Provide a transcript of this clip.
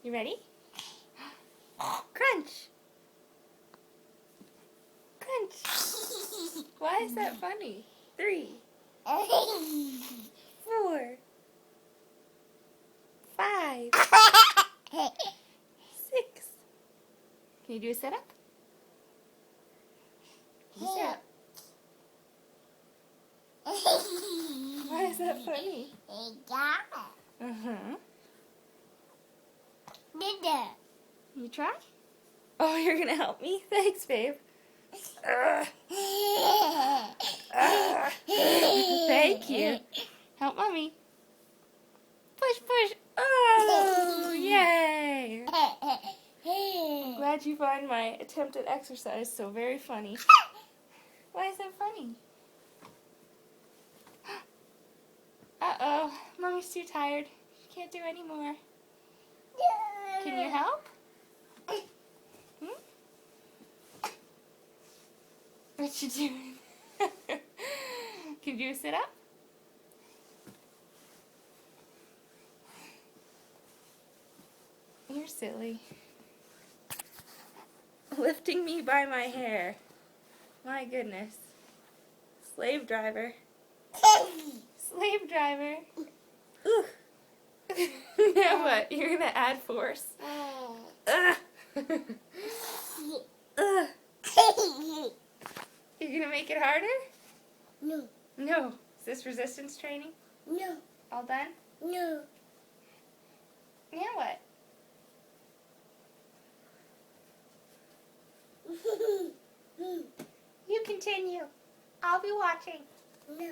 You ready? Crunch! Crunch! Why is that funny? 3, 4, 5, 6. Can you do a sit-up? Sit-up. Why is that funny? Uh-huh. You try? Oh, you're gonna help me? Thanks, babe. Thank you. Help mommy. Push, push. Oh, yay. I'm glad you find my attempt at exercise so very funny. Why is that funny? Uh-oh. Mommy's too tired. She can't do any more. Can you help? What you doing? Can you sit up? You're silly. Lifting me by my hair. My goodness. Slave driver. Slave driver. Ooh. Now what? You're gonna add force? Ugh. Ugh. You're gonna make it harder? No. No. Is this resistance training? No. All done? No. Now what? You continue. I'll be watching. No.